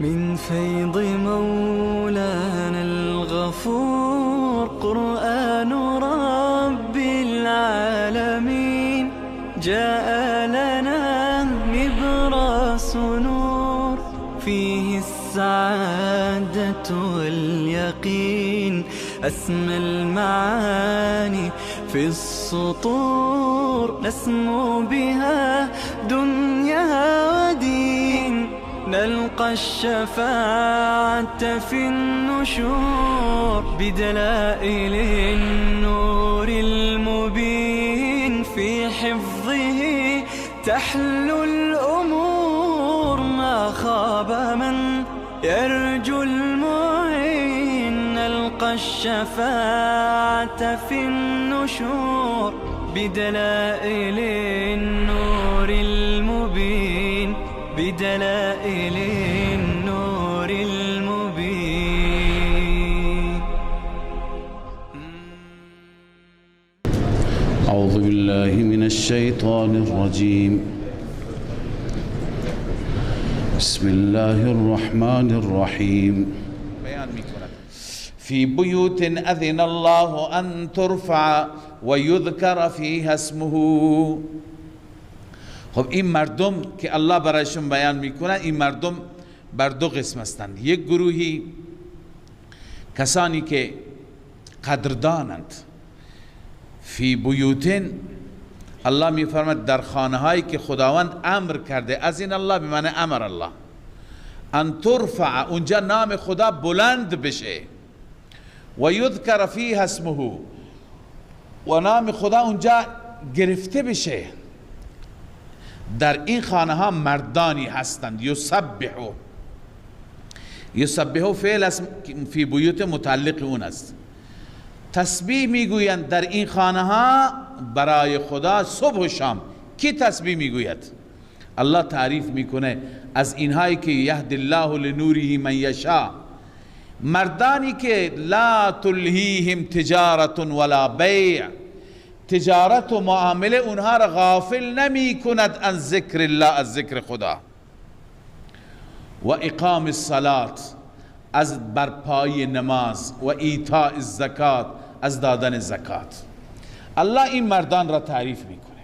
من فيض مولانا الغفور قرآن رب العالمين جاء لنا نبراس نور فيه السعادة واليقين أسمى المعاني في السطور نسمو بها دنيا ودين نلقى الشفاعة في النشور بدلائل النور المبين في حفظه تحلو الأمور ما خاب من يرجو المعين نلقى الشفاعة في النشور بدلائل النور المبين بدلائل النور المبين. أعوذ بالله من الشيطان الرجيم. بسم الله الرحمن الرحيم. في بيوت أذن الله أن ترفع ويذكر فيها اسمه. خب این مردم که الله برایشون بیان میکنه، این مردم بر دو قسم هستند. یک گروهی کسانی که قدردانند. فی بیوتن، الله میفرماید در خانه هایی که خداوند امر کرده، از این الله بمعنی امر الله، ان ترفع، اونجا نام خدا بلند بشه، و یذکر فیها اسمه، و نام خدا اونجا گرفته بشه. در این خانه ها مردانی هستند. یسبحو فعل اسم فی بیوت متعلق اون است. تسبیح میگویند در این خانه ها برای خدا صبح و شام. کی تسبیح میگوید؟ الله تعریف میکنه از اینهایی که یهد الله لنوره من یشاء، مردانی که لا تلهیهم تجارت ولا بیع، تجارت و معامله اونها را غافل نمی کند از ذکر الله، از ذکر خدا. و اقام الصلات، از برپای نماز، و ایتاء الزکات، از دادن زکات. الله این مردان را تعریف میکنه.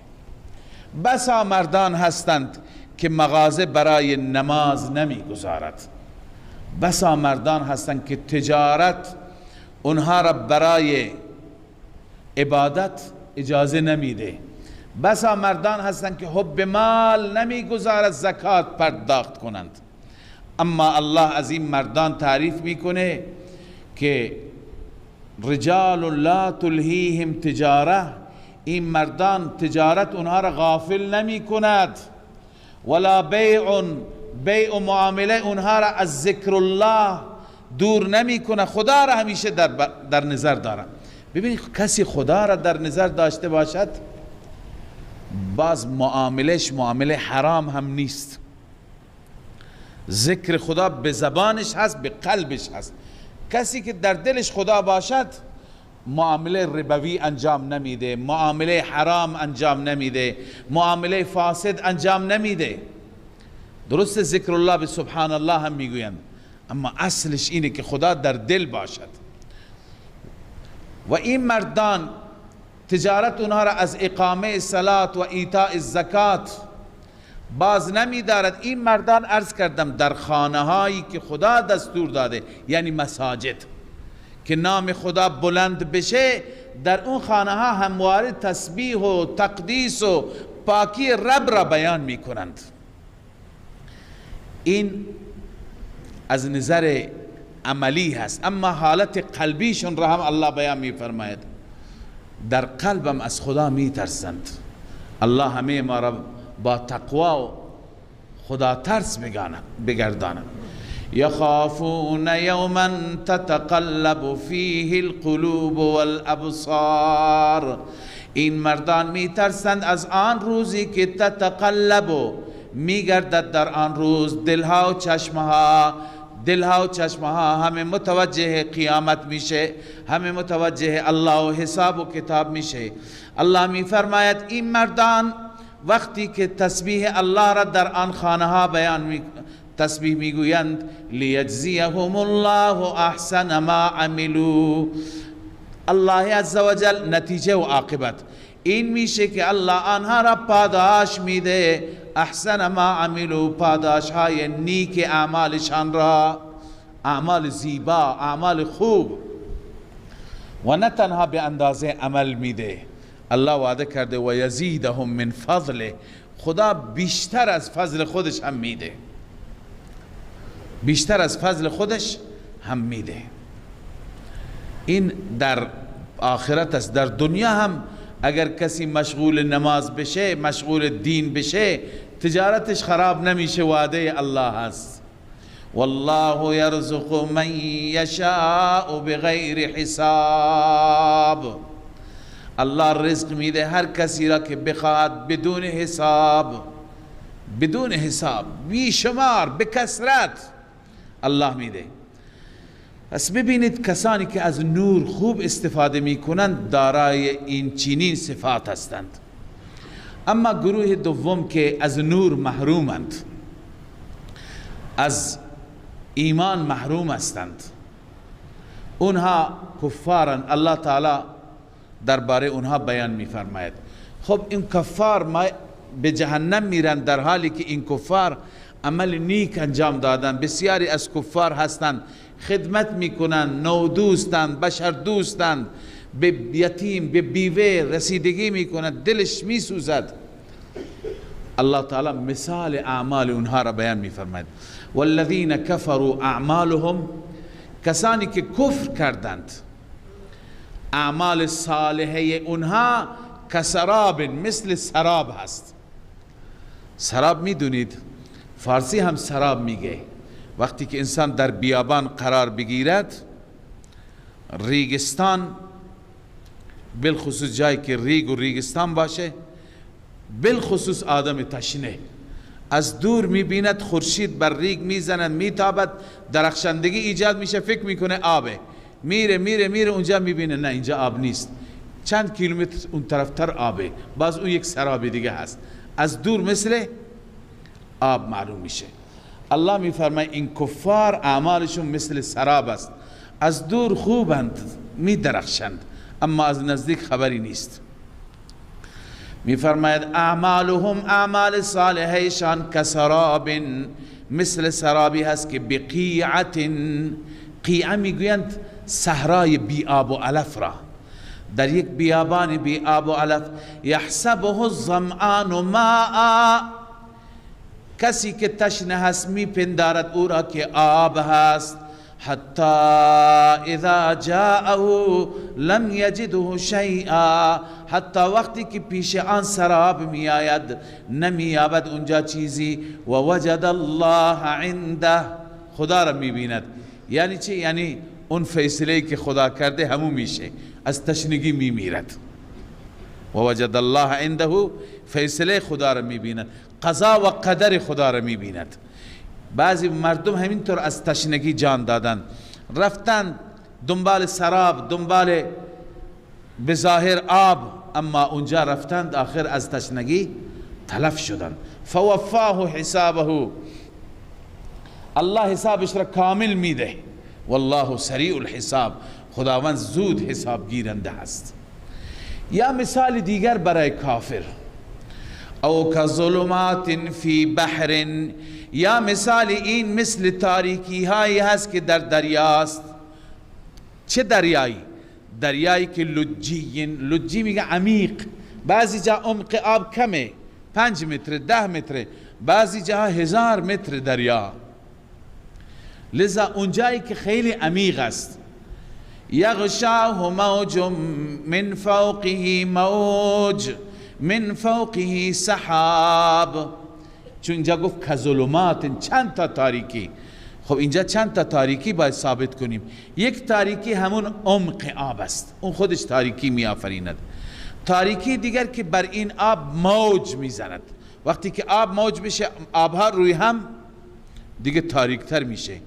بسا مردان هستند که مغازه برای نماز نمیگذارد، بسا مردان هستند که تجارت اونها را برای عبادت اجازه نمیده، بسا مردان هستند که حب مال نمیگذارد زکات پرداخت کنند. اما الله از این مردان تعریف میکنه که رجال لا تلهیهم تجاره، این مردان تجارت اونها را غافل نمی کند، ولا بیع، بیع و معامله اونها را از ذکر الله دور نمی کنه، خدا را همیشه در نظر دارن. ببینید کسی خدا را در نظر داشته باشد، باز معاملش معامله حرام هم نیست. ذکر خدا به زبانش هست، به قلبش هست. کسی که در دلش خدا باشد معامله ربوی انجام نمیده، معامله حرام انجام نمیده، معامله فاسد انجام نمیده. درست ذکر الله به سبحان الله هم میگویند، اما اصلش اینه که خدا در دل باشد. و این مردان تجارت اونها را از اقامه صلات و ایتاء الزکات باز نمی دارد. این مردان عرض کردم در خانه هایی که خدا دستور داده، یعنی مساجد، که نام خدا بلند بشه، در اون خانه ها همواره تسبیح و تقدیس و پاکی رب را بیان می کنند. این از نظر عملی هست، اما حالت قلبیشون را هم الله بیان می فرماید. در قلبم از خدا می ترسند. الله همه ما را با تقوا و خدا ترس بگرداند. یخافون یوما تتقلب فیه القلوب والابصار، این مردان می ترسند از آن روزی که تتقلب، می گردد در آن روز دلها و چشمها، دلها و چشمها همه متوجه قیامت میشه، همه متوجه الله و حساب و کتاب میشه. الله می فرماید این مردان وقتی که تسبیح الله را در آن خانه ها بیان تسبیح میگویند لیجزیهم الله احسن ما عملوا. الله عزوجل نتیجه و عاقبت این میشه که الله آنها را پاداش میده، احسن ما عملوا، پاداش های نیک اعمالشان را، اعمال زیبا، اعمال خوب، و نه تنها به اندازه عمل میده. الله وعده کرده و یزیدهم من فضله، خدا بیشتر از فضل خودش هم میده، بیشتر از فضل خودش هم میده. این در آخرت است. در دنیا هم اگر کسی مشغول نماز بشه، مشغول دین بشه، تجارتش خراب نمیشه، وعده الله هست. والله یرزق من یشاء بغیر حساب. الله رزق میده هر کسی را که بخواهد بدون حساب، بدون حساب، بی شمار، به کثرت الله میده. پس ببینید کسانی که از نور خوب استفاده میکنند دارای این چنین صفات هستند. اما گروه دوم که از نور محرومند، از ایمان محروم هستند، اونها کفارن. الله تعالی درباره اونها بیان میفرماید. خب این کفار به جهنم میرن در حالی که این کفار عمل نیک انجام دادن. بسیاری از کفار هستند خدمت میکنن، نو دوستند، بشر دوستند، به یتیم، به بیوه رسیدگی میکنن، دلش میسوزد. الله تعالی مثال اعمال اونها را بیان میفرماید. والذین کفروا اعمالهم، کسانی که کفر کردند اعمال صالحه اونها کسراب، مثل سراب هست. سراب میدونید فارسی هم سراب میگه. وقتی که انسان در بیابان قرار بگیرد، ریگستان، بالخصوص جایی که ریگ و ریگستان باشه، بالخصوص آدم تشنه از دور میبیند خورشید بر ریگ میزند، میتابد، درخشندگی ایجاد میشه، فکر میکنه آبه، میره میره میره اونجا میبینه نه اینجا آب نیست، چند کیلومتر اون طرفتر آبه، باز اون یک سراب دیگه هست، از دور مثل آب معلوم میشه. الله میفرماید این کفار اعمالشون مثل سراب است، از دور خوبند، میدرخشند، اما از نزدیک خبری نیست. میفرماید اعمالهم، اعمال صالحشان کسراب، مثل سرابی هست که بقیعت، قیعه میگویند صحرای بی آب و علف را، در یک بیابان بی آب و علف، یحسبه الظمآن ماء، کسی که تشنه هست میپندارد او را که آب هست، حتی اذا جاءه لم یجده شیئا، حتی وقتی که پیش آن سراب می آید نمییابد اونجا چیزی، و وجد الله عنده، خدا را میبیند. یعنی چی؟ یعنی اون فیصله که خدا کرده همون میشه، از تشنگی میمیرد. و وجد الله عنده، فیصله خدا را میبیند، قضا و قدر خدا را میبیند. بعضی مردم همینطور از تشنگی جان دادن، رفتن دنبال سراب، دنبال بظاهر آب، اما اونجا رفتند آخر از تشنگی تلف شدن. فوفاه حسابه، الله حسابش را کامل میده. والله سریع الحساب، خداوند زود حساب گیرنده است. یا مثال دیگر برای کافر، او کظلمات فی بحر، یا مثال این مثل تاریکی هایی هست که در دریاست. چه دریایی؟ دریایی که لجی میگه عمیق، بعضی جا عمق آب کمه، 5 متر 10 متر، بعضی جا 1000 متر دریا، لذا اونجایی که خیلی عمیق است. یغشاه موج من فوقه موج من فوقه سحاب، چون اینجا گفت کظلمات، چند تا تاریکی. خب اینجا چند تا تاریکی باید ثابت کنیم. یک تاریکی همون عمق آب است، اون خودش تاریکی می آفریند. تاریکی دیگر که بر این آب موج می زند، وقتی که آب موج بشه، آبها روی هم دیگه تاریک تر میشه.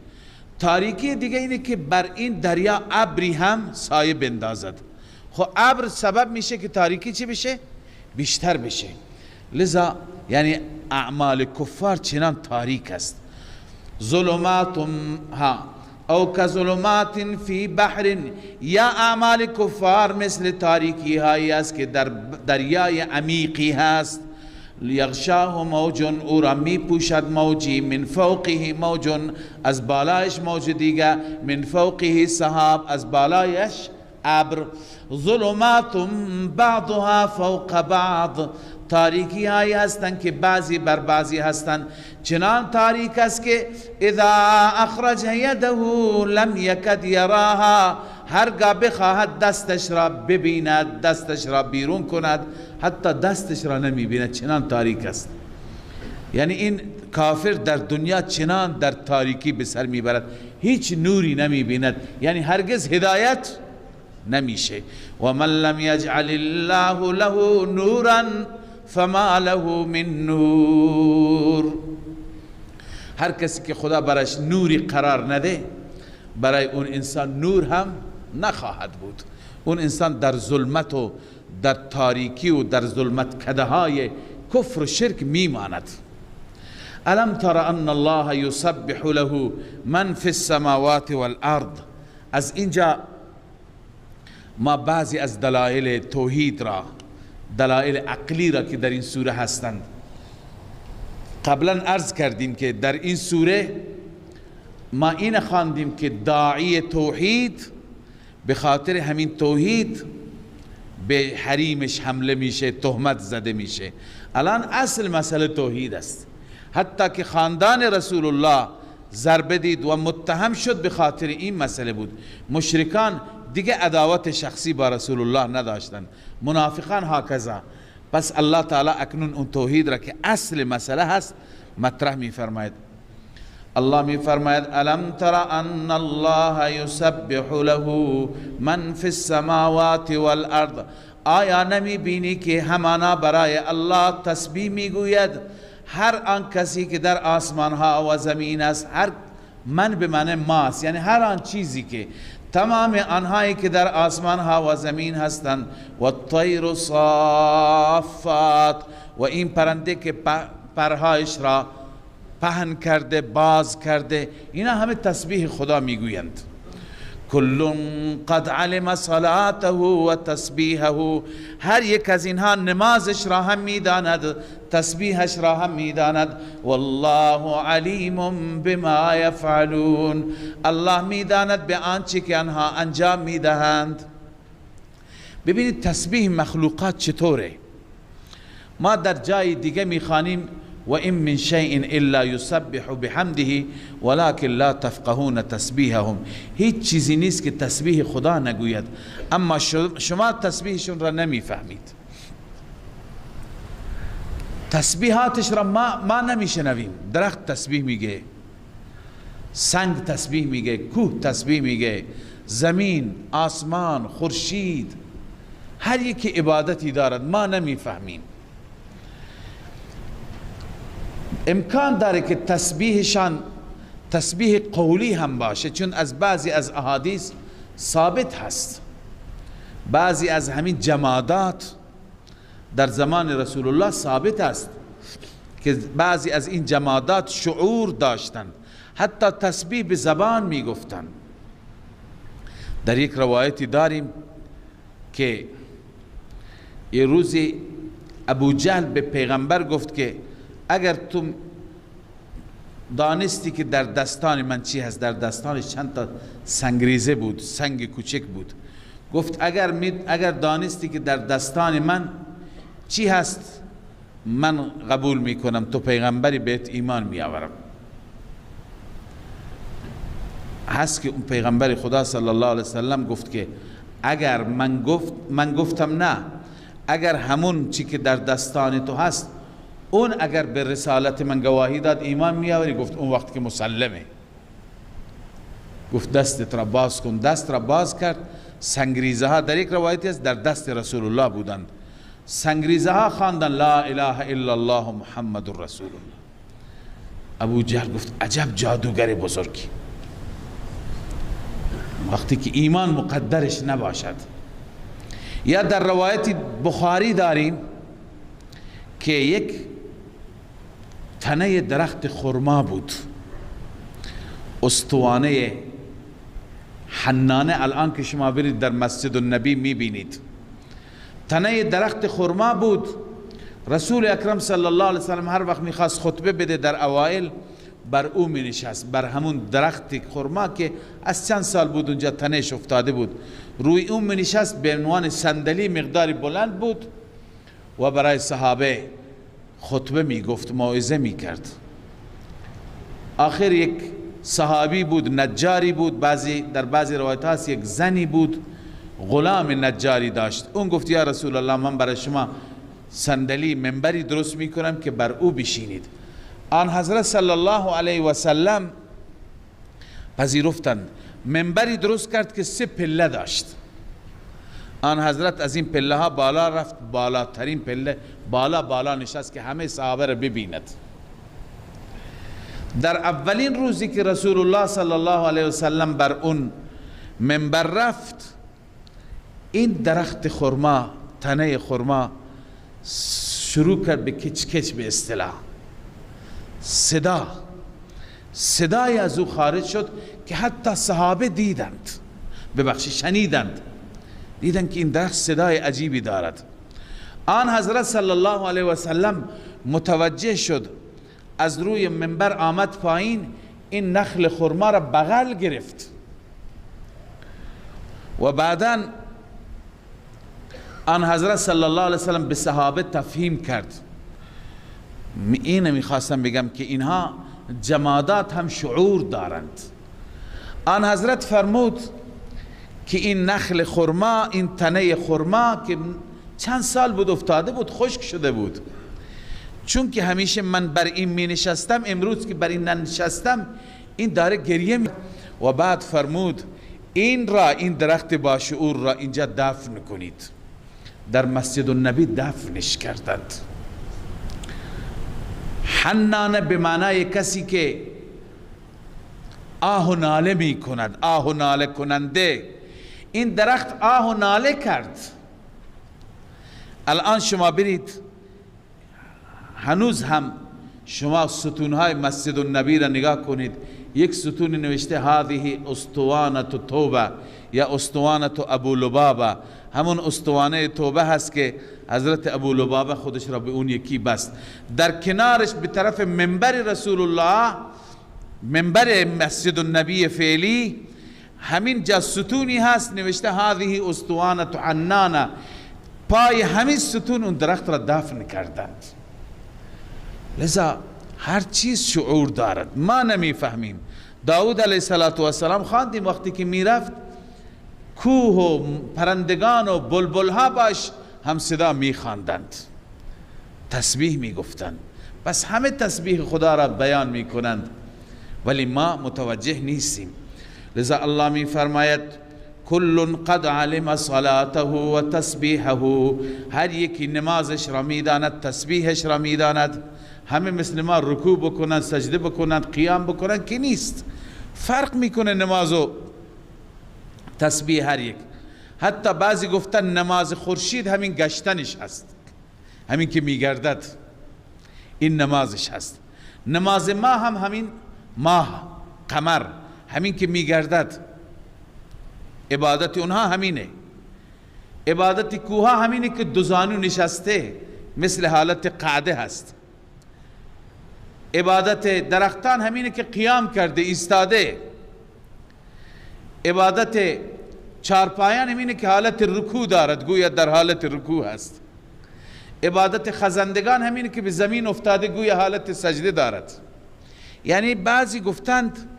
تاریکی دیگه اینه که بر این دریا ابری هم سایه بندازد. خب ابر سبب میشه که تاریکی چی بشه؟ بیشتر بشه. لذا یعنی اعمال کفار چنان تاریک است. ظلمات او كظلمات في بحر، یا اعمال کفار مثل تاریکی هایی است که در دریای عمیقی هست. یغشاه موج، او را می پوشد موجی، من فوقه موج، از بالایش موج دیگه، من فوقه سحاب، از بالایش ابر. ظلمات بعضها فوق بعض، تاریکی هایی هستند که بعضی بر بعضی هستند. چنان تاریک است که اذا اخرج یده لم یکد یراها، هرگاه بخواهد دستش را ببیند، دستش را بیرون کند، حتی دستش را نمی بیند، چنان تاریک است. یعنی این کافر در دنیا چنان در تاریکی به سر میبرد، هیچ نوری نمی بیند، یعنی هرگز هدایت نمیشه. و من لم یجعل الله له نورا فما له من نور، هر کسی که خدا برش نوری قرار نده، برای اون انسان نور هم نخواهد بود. اون انسان در ظلمت و در تاریکی و در ظلمت کده های کفر و شرک میماند. الم تر ان الله یسبح له من فی السماوات والارض. از اینجا ما بعضی از دلایل توحید را، دلایل عقلی را که در این سوره هستند قبلا عرض کردیم که در این سوره ما این خواندیم که داعی توحید به خاطر همین توحید به حریمش حمله میشه، تهمت زده میشه. الان اصل مسئله توحید است. حتی که خاندان رسول الله ضربه دید و متهم شد به خاطر این مسئله بود. مشرکان دیگه عداوت شخصی با رسول الله نداشتن، منافقان هاکذا. پس الله تعالی اکنون اون توحید را که اصل مسئله هست مطرح می فرماید. الله می فرماید الم تر ان الله یسبح له من فی السماوات والارض. آیا نمی بینی که همانا برای الله تسبیح می گوید هر آن کسی که در آسمان ها و زمین است. هر من به معنی ماست، یعنی هر آن چیزی که تمام آنهایی که در آسمان ها و زمین هستند. و الطیر صافات، و این پرنده که پرهایش را پهن کرده، باز کرده، اینا همه تسبیح خدا میگویند. کل قد علم صلاته و تسبیحه، هر یک از اینها نمازش را هم میداند، تسبیحش را هم میداند. والله علیم بما یفعلون، الله میداند به آنچه که آنها انجام میدهند. ببینید تسبیح مخلوقات چطوره. ما در جای دیگه میخوانیم و این من شیء الا یسبح بحمده ولکن لا تفقهون تسبیحهم. هیچ چیزی نیست که تسبیح خدا نگوید، اما شما تسبیحشون را نمیفهمید. تسبیحاتش را ما نمیشنویم. درخت تسبیح میگه، سنگ تسبیح میگه، کوه تسبیح میگه، زمین، آسمان، خورشید، هر یکی عبادتی دارد، ما نمیفهمیم. امکان داره که تسبیحشان تسبیح قولی هم باشه، چون از بعضی از احادیث ثابت هست. بعضی از همین جمادات در زمان رسول الله ثابت است که بعضی از این جمادات شعور داشتند، حتی تسبیح به زبان می گفتند. در یک روایتی داریم که یه روزی ابو جهل به پیغمبر گفت که اگر تو دانستی که در دستان من چی هست، در دستانش چند تا سنگریزه بود، سنگ کوچک بود، گفت اگر دانستی که در دستان من چی هست من قبول میکنم، تو پیغمبری بهت ایمان میآورم. هست که اون پیغمبر خدا صلی الله علیه وسلم گفت که اگر من گفتم نه، اگر همون چی که در دستان تو هست اون اگر به رسالت من گواهی داد ایمان میآوری. گفت اون وقت که مسلمه. گفت دستت را باز کن. دست را باز کرد. سنگریزه ها در یک روایتی است در دست رسول الله بودند. سنگریزه ها خواندن لا اله الا الله محمد رسول الله. ابو جهل گفت عجب جادوگر بزرگی، وقتی که ایمان مقدرش نباشد. یا در روایت بخاری داریم که یک تنه درخت خرما بود، استوانه حنانه الان که شما برید در مسجد النبی میبینید، تنه درخت خرما بود. رسول اکرم صلی الله علیه وسلم هر وقت میخواست خطبه بده در اوائل بر او می نشست، بر همون درخت خرما که از چند سال بود اونجا تنهش افتاده بود، روی اون می نشست، به عنوان صندلی مقداری بلند بود و برای صحابه خطبه می گفت، موعظه می کرد. آخر یک صحابی بود، نجاری بود، در بعضی روایت هست یک زنی بود غلام نجاری داشت. اون گفت یا رسول الله من برای شما صندلی منبری درست می کنم که بر او بشینید. آن حضرت صلی الله علیه و سلم پذیرفتند. منبری درست کرد که 3 پله داشت. آن حضرت از این پله ها بالا رفت، بالاترین پله بالا نشست که همه صحابه را ببیند. در اولین روزی که رسول الله صلی الله علیه و سلم بر اون منبر رفت، این درخت خرما، تنه خرما شروع کرد به کچ کچ، به اصطلاح صدای از او خارج شد که حتی صحابه شنیدند که این درخت صدای عجیبی دارد. آن حضرت صلی الله علیه و سلم متوجه شد، از روی منبر آمد پایین، این نخل خرما را بغل گرفت و بعداً آن حضرت صلی الله علیه و سلم به صحابه تفهیم کرد. اینه میخواستم بگم که اینها جمادات هم شعور دارند. آن حضرت فرمود که این نخل خرما، این تنه خرما که چند سال بود افتاده بود، خشک شده بود، چون که همیشه من بر این می نشستم، امروز که بر این ننشستم این داره گریه می. و بعد فرمود این درخت باشعور را اینجا دفن کنید. در مسجد النبی دفنش کردند. حنانه به معنای کسی که آه و ناله می کند، آه و ناله کننده. این درخت آه و ناله کرد. الان شما برید، هنوز هم شما ستونهای مسجد النبی را نگاه کنید، یک ستون نوشته هذه اسطوانه توبه یا اسطوانه ابو لبابه. همون اسطوانه توبه هست که حضرت ابو لبابه خودش را به اون یکی بست. در کنارش به طرف منبر رسول الله، منبر مسجد النبی فعلی، همین جا ستونی هست نوشته هذه اسطوانه حنانه. پای همین ستون اون درخت را دفن کردند. لذا هر چیز شعور دارد، ما نمیفهمیم. داود علیه السلام خواندیم وقتی که میرفت، کوه و پرندگان و بلبل ها باش هم صدا میخواندند، تسبیح میگفتند. بس همه تسبیح خدا را بیان میکنند ولی ما متوجه نیستیم. لذا الله میفرماید کل قد علم صلاته و تسبیحه. هر یکی نمازش را میداند، تسبیحش را میداند. همه مثل ما رکوع بکنند، سجده بکنند، قیام بکنند که نیست. فرق میکنه نماز و تسبیح هر یک. حتی بعضی گفتن نماز خورشید همین گشتنش هست، همین که میگردد این نمازش هست. نماز ماه هم همین ماه، قمر، همین که میگردد. عبادت اونها همینه. عبادت کوه ها همینه که دوزانو نشسته مثل حالت قعده هست. عبادت درختان همینه که قیام کرده، ایستاده. عبادت چارپایان همینه که حالت رکوع دارد، گویا در حالت رکوع هست. عبادت خزندگان همینه که به زمین افتاده، گویا حالت سجده دارد. یعنی بعضی گفتند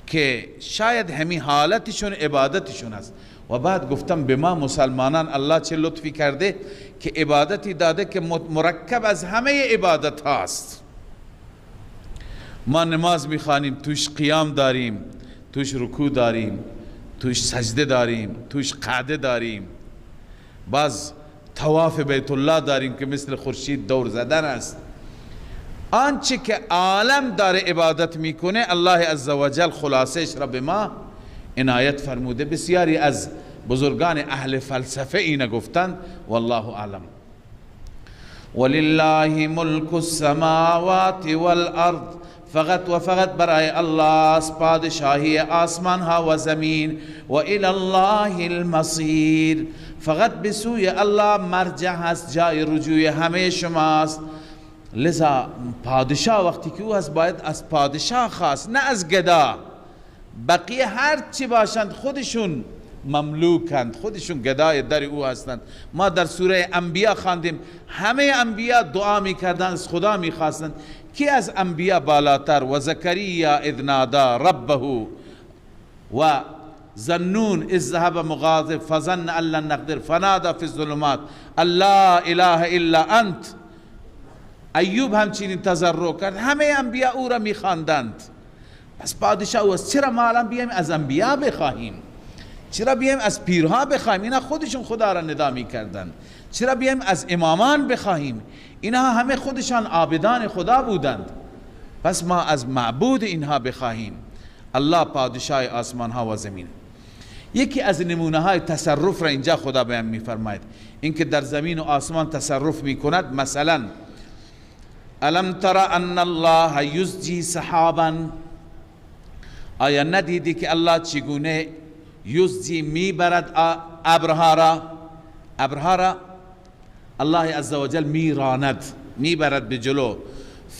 که شاید همین حالتشون عبادتشون است. و بعد گفتم به ما مسلمانان الله چه لطفی کرده که عبادتی داده که مرکب از همه عبادت هاست. ما نماز میخوانیم، توش قیام داریم، توش رکوع داریم، توش سجده داریم، توش قعده داریم، باز طواف بیت الله داریم که مثل خورشید دور زدن است. آنچه که عالم داره عبادت میکنه الله عزوجل خلاصش را به ما عنایت فرموده. بسیاری از بزرگان اهل فلسفه اینه گفتند، والله اعلم. ولله ملک السماوات والارض فقط و فقط برای الله است پادشاهی آسمان ها و زمین و الی الله المصیر، فقط به سوی الله مرجع هست، جای رجوع همه شماست. لذا پادشاه وقتی که او هست باید از پادشاه خواست، نه از گدا. بقیه هر چی باشند خودشون مملوکند، خودشون گدای در او هستند. ما در سوره انبیاء خواندیم همه انبیاء دعا میکردند، از خدا میخواستند. کی از انبیاء بالاتر؟ و زکریا اذ نادا ربه و ظنون اذ ذهب مغاضب فظن ان لن نقدر فنادى في الظلمات لا اله الا انت. ایوب همچنین تضرع کرد، همه انبیاء او را میخواندند. پس پادشاه او است. چرا ما الان بیایم از انبیاء بخواهیم؟ چرا بیایم از پیرها بخواهیم؟ اینا خودشون خدا را ندا میکردند. چرا بیایم از امامان بخواهیم؟ اینها همه خودشان عابدان خدا بودند. پس ما از معبود اینها بخواهیم. الله پادشاه آسمان ها و زمین. یکی از نمونه های تصرف را اینجا خدا بیان میفرماید، اینکه در زمین و آسمان تصرف میکند. مثلا الم تر ان الله یزجی سحابا، آیا ندیدی که الله چگونه یزجی میبرد ابرها را الله عزوجل میراند، میبرد به جلو.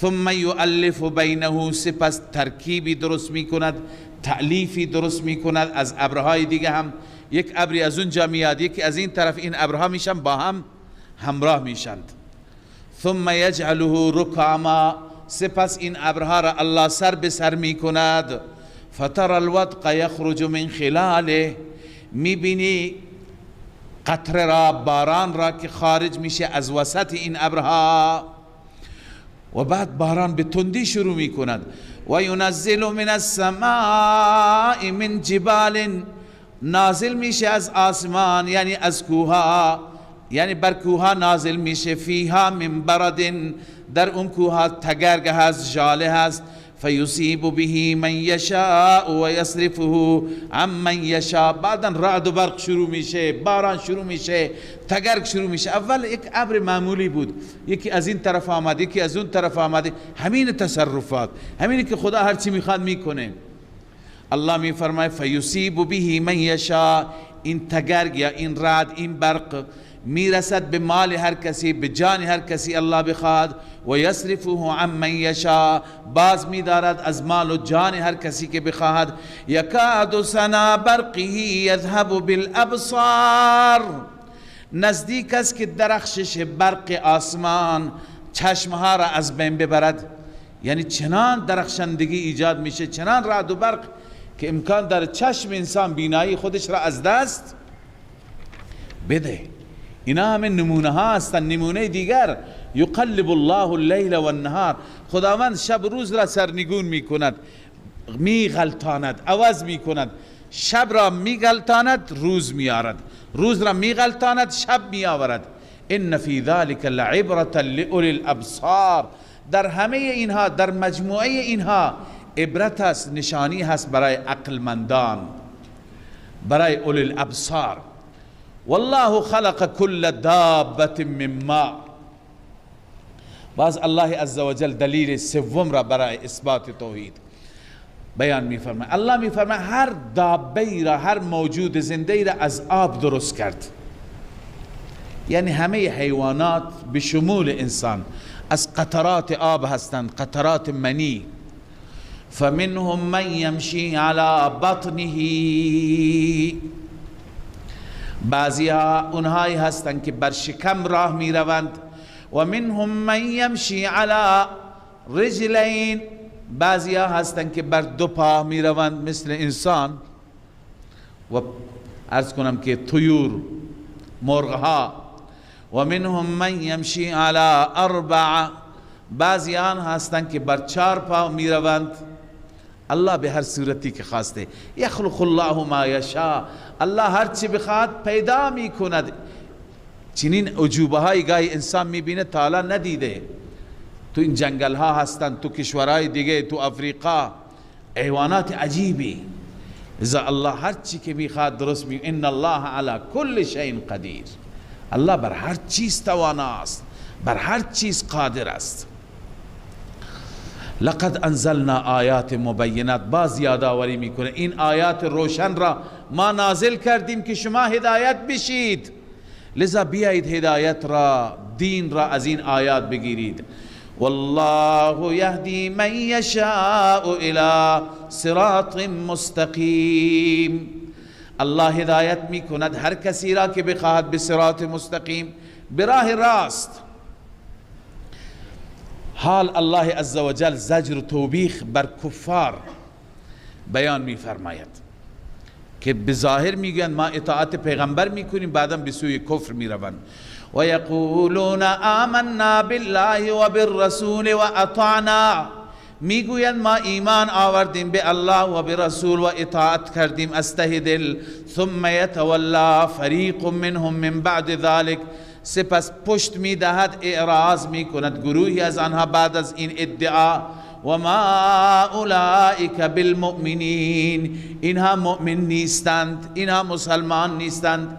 ثم یؤلف بینه، سپس ترکیبی درست میکند، تألیفی درست میکند از ابرهای دیگه. هم یک ابری از اونجا میاد، یکی از این طرف، این ابرها میشن با هم همراه میشند. ثم یجعله رکاما، سپس این ابرها را الله سر به سر میکند. فتر الودق یخرج من خلاله، میبینی قطره را، باران را که خارج میشه از وسط این ابرها. و بعد باران به تندی شروع میکند. و ینزل من السماء من جبال، نازل میشه از آسمان، یعنی از کوها، یعنی بر کوها نازل میشه. فیها من برد، در اون کوها تگرگ هست، ژاله هست. فیصیب به من یشاء و یصرفه عن من یشاء. بعدا رعد و برق شروع میشه، باران شروع میشه، تگرگ شروع میشه. اول یک ابر معمولی بود، یکی از این طرف آمد، یکی از اون طرف آمده. همین تصرفات، همینی که خدا هر چی میخواد میکنه. الله میفرماید فیصیب به من یشاء، این تگرگ یا این رعد، این برق میرسد به مال هر کسی، به جان هر کسی الله بخواد. و یصرفه عن من یشاء، باز میدارد از مال و جان هر کسی که بخواهد. یکاد سنا برقه یذهب بالابصار، نزدیک است که درخشش برق آسمان چشمها را از بین ببرد. یعنی چنان درخشندگی ایجاد میشه، چنان رعد و برق که امکان داره چشم انسان بینایی خودش را از دست بده. اینا همه نمونه ها هستند. نمونه دیگر، یقلب الله اللیل و النهار، خداوند شب روز را سرنگون میکند، میغلطاند، عوض میکند. شب را میغلطاند، روز میارد، روز را میغلطاند، شب میآورد. ان فی ذلک لعبرة لأولی الابصار، در همه اینها، در مجموعه اینها عبرت است، نشانی هست برای عقلمندان، برای اولی الابصار. والله خلق كل دابة من ماء. باز الله عزوجل دلیل سوم را برای اثبات توحید بیان میفرماید. الله میفرماید هر دابه را، هر موجود زنده را از آب درست کرد. یعنی همه حیوانات به شمول انسان از قطرات آب هستند، قطرات منی. فمنهم من یمشی علی بطنه، بعضی ها اونهایی هستند که بر شکم راه می روند. و منهم من یمشی علی رجلین، بعضی ها هستند که بر دو پا می روند مثل انسان. و عرض کنم که طیور، مرغها. و منهم من یمشی علی اربع، بعضی آن هستند که بر چار پا می روند. الله به هر صورتی که خواسته. یخلق الله ما یشاء، الله هر چی بخواد پیدا می کند. چنین عجوبه های گاهی انسان می بینه تا حالا ندیده. تو این جنگل ها هستند، تو کشورهای دیگه، تو افریقا، حیوانات عجیبی. لذا الله هر چی که میخواد درست می. ان الله علی کل شیء قدیر، الله بر هر چیز تواناست، بر هر چیز قادر است. لقد انزلنا آیات مبینات، باز یادآوری میکنه این آیات روشن را ما نازل کردیم که شما هدایت بشید، لذا بیایید هدایت را، دین را از این آیات بگیرید. والله یهدی من یشاء الی صراط مستقیم، الله هدایت میکند هر کسی را که بخواهد به صراط مستقیم، به راه راست. حال الله عزوجل زجر و توبیخ بر کفار بیان میفرماید که بظاهر میگن ما اطاعت پیغمبر میکنیم، بعدم به سوی کفر میروند. و یقولون آمنا بالله و بالرسول و اطعنا، میگویند ما ایمان آوردیم به الله و به رسول و اطاعت کردیم از ته دل. ثم یتولا فریق منهم من بعد ذلك، سپس پشت میدهد، اعراض میکند گروهی از آنها بعد از این ادعا. و ما اولئک بالمؤمنین، اینها مؤمن نیستند، اینها مسلمان نیستند.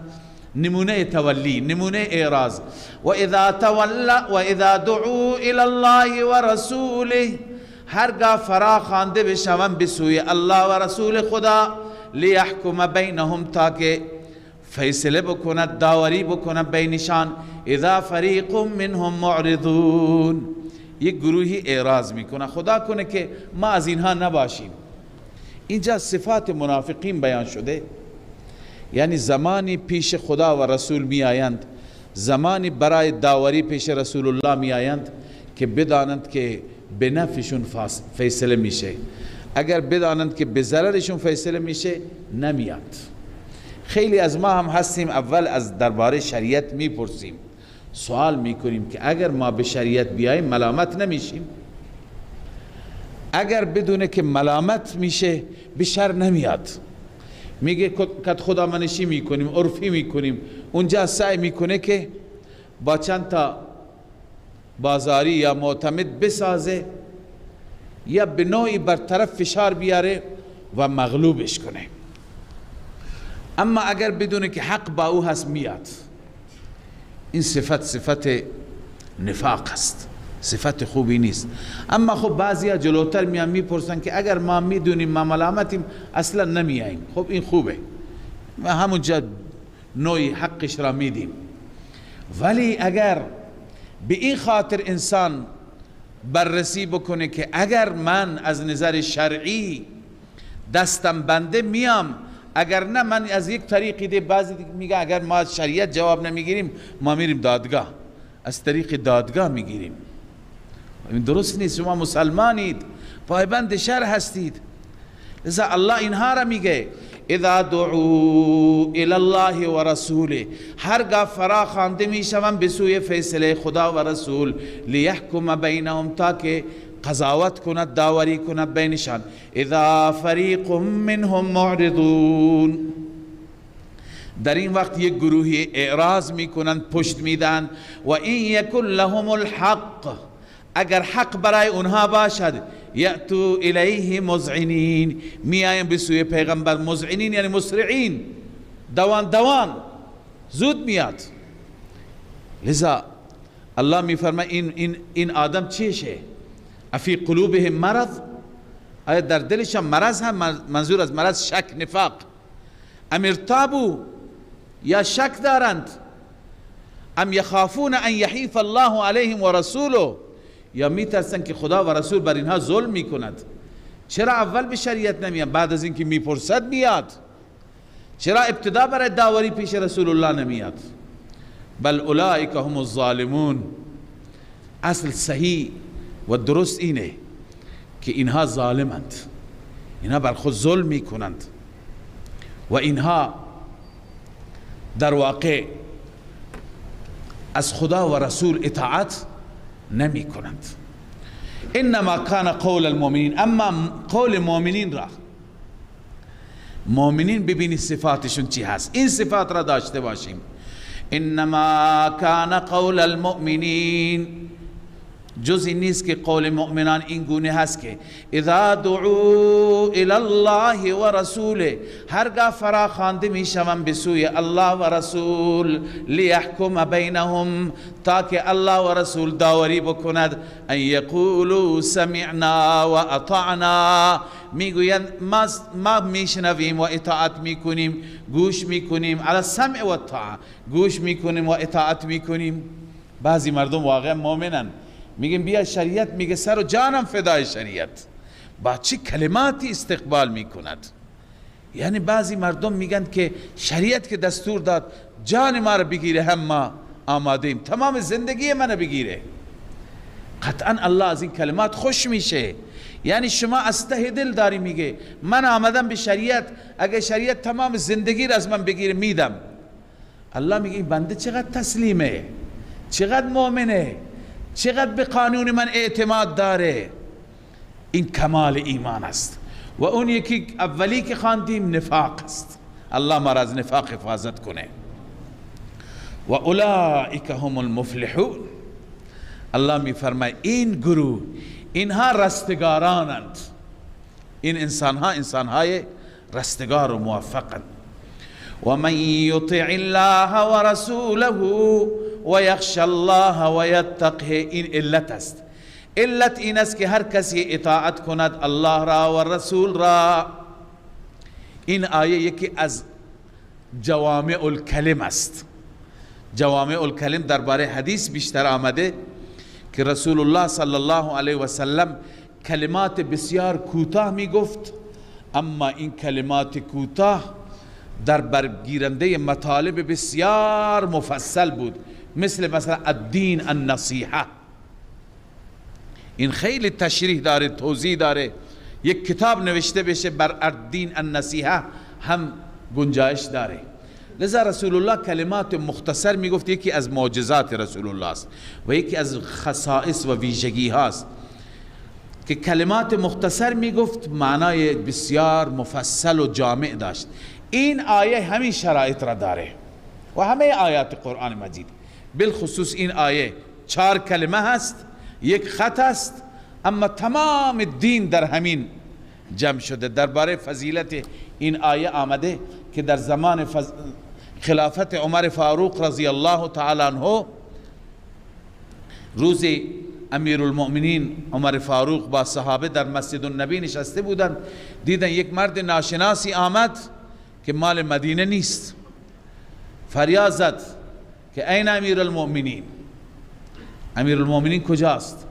نمونه تولی، نمونه اعراض. و اذا دعوا الى الله و رسوله، هرگاه فرا خوانده بشوند به سوی الله و رسول خدا، لیحکم بینهم، تاکه فیصله بکند، داوری بکند بینشان. اذا فریق منهم معرضون، یک گروهی اعراض میکنه، خدا کنه که ما از اینها نباشیم. اینجا صفات منافقین بیان شده، یعنی زمانی پیش خدا و رسول می آیند، زمانی برای داوری پیش رسول الله می آیند که بدانند که به نفعشون فیصله میشه، اگر بدانند که به ضررشون فیصله میشه نمیاد. خیلی از ما هم هستیم اول از درباره شریعت میپرسیم، سوال میکنیم که اگر ما به شریعت بیاییم ملامت نمیشیم؟ اگر بدونه که ملامت میشه به شر نمیاد، میگه کت خدا منشی میکنیم، عرفی میکنیم. اونجا سعی میکنه که با چند تا بازاری یا معتمد بسازه یا به نوعی برطرف فشار بیاره و مغلوبش کنه. اما اگر بدونه که حق با او هست میاد. این صفت نفاق است، صفت خوبی نیست. اما خب بعضیا جلوتر میان میپرسن که اگر ما میدونیم ما ملامتیم اصلا نمیاییم. خب این خوبه، ما همونجا نوعی حقش را میدیم. ولی اگر به این خاطر انسان بررسی بکنه که اگر من از نظر شرعی دستم بنده میام، اگر نه من از یک طریقی ده، بعضی میگه اگر ما از شریعت جواب نمیگیریم ما میریم دادگاه، از طریق دادگاه میگیریم. این درست نیست. شما مسلمانید، پایبند شرع هستید. لذا الله اینها را میگه اذا دعوا الى الله و رسوله، هرگاه فرا خوانده میشوند به سوی فیصله خدا و رسول، لیحکم بینهم، تاکه قضاوت کند، داوری کند بینشان. اذا فریق منهم معرضون، در این وقت یک گروهی اعراض میکنند، پشت میدن. و این یکن لهم الحق، اگر حق برای اونها باشد، یأتوا الیه مذعنین، میایم به سوی پیغمبر. مذعنین یعنی مسرعین، دوان زود میاد. لذا الله میفرماید این آدم چیشه؟ افی قلوبهم مرض، آیا در دلشان مرض هم؟ منظور از مرض شک، نفاق. ام ارتابو، یا شک دارند. ام یخافون ان یحیف الله علیهم و رسوله، یا میترسن که خدا و رسول بر اینها ظلم میکند. چرا اول به شریعت نمیاد، بعد از اینکه میپرسد میاد؟ چرا ابتدا برای داوری پیش رسول الله نمیاد؟ بل اولئک هم الظالمون. اصل صحیح و درست اینه که اینها ظالمند، اینها بر خود ظلم میکنند و اینها در واقع از خدا و رسول اطاعت نمی کنند. انما کان قول المؤمنین، اما قول مؤمنین را، مؤمنین ببینید صفاتشون چی هست، این صفات را داشته باشیم. انما کان قول المؤمنین، جز این نیست که قول مؤمنان این گونه هست که اذا دعوا الی الله و رسوله، هرگاه فرا خوانده می شوند به سوی الله و رسول، لیحکم بینهم، تاکه الله و رسول داوری بکند، ان یقولوا سمعنا و اطعنا، میگویند ما میشنویم و اطاعت میکنیم، گوش میکنیم، علی السمع و الطاعه، گوش میکنیم و اطاعت میکنیم. بعضی مردم واقعا مؤمنن، میگن بیا شریعت، میگه سر و جانم فدای شریعت. با چه کلماتی استقبال میکند. یعنی بعضی مردم میگن که شریعت که دستور داد جان ما رو بگیره، هم ما آماده ایم، تمام زندگی من بگیره. قطعا الله از این کلمات خوش میشه. یعنی شما از ته دل داری میگه من آمدم به شریعت، اگه شریعت تمام زندگی رو از من بگیره میدم. الله میگه این بنده چقدر تسلیمه، چقدر مؤمنه، چقدر به قانون من اعتماد داره. این کمال ایمان است. و اون یکی اولی که خواندیم نفاق است. الله ما را از نفاق حفاظت کنه. و اولئک هم المفلحون. الله می فرماید این گروه، اینها رستگارانند. این انسانها انسانهای رستگار و موفقند. و من یطع الله و رسوله و یخشى الله و یتقه، این علت است. علت این است که هر کسی اطاعت کند الله را و رسول را. این آیه یکی از جوامع الکلم است. جوامع الکلم درباره حدیث بیشتر آمده که رسول الله صلی الله علیه و سلم کلمات بسیار کوتاه می گفت، اما این کلمات کوتاه در برگیرنده مطالب بسیار مفصل بود، مثلا الدین النصیحه. این خیلی تشریح داره، توضیح داره. یک کتاب نوشته بشه بر الدین النصیحه هم گنجایش داره. لذا رسول الله کلمات مختصر میگفت. یکی از معجزات رسول الله است و یکی از خصائص و ویژگی هاست که کلمات مختصر میگفت، معنای بسیار مفصل و جامع داشت. این آیه همین شرایط را داره و همه آیات قرآن مجید، بالخصوص این آیه 4 کلمه هست، یک خط است، اما تمام دین در همین جمع شده. درباره فضیلت این آیه آمده که در زمان خلافت عمر فاروق رضی الله تعالی عنه، روز امیر المؤمنین عمر فاروق با صحابه در مسجد النبی نشسته بودند، دیدن یک مرد ناشناسی آمد که مال مدینه نیست. فریاد زد که این امیر المؤمنین، امیر المؤمنین کجاست؟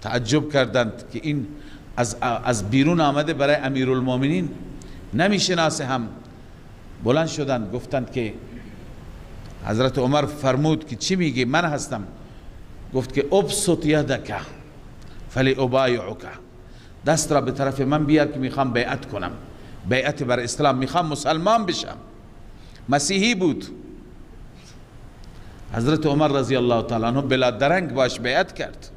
تعجب کردند که این از بیرون آمده برای امیر المؤمنین نمیشناسه. هم بلند شدند گفتند که حضرت عمر فرمود که چی میگی؟ من هستم. گفت که ابسط یدک فلابایعک، دست را به طرف من بیار که میخوام بیعت کنم، بیعت بر اسلام، میخوام مسلمان بشم. مسیحی بود. حضرت عمر رضی الله تعالی عنه بلا درنگ باش بیعت کرد،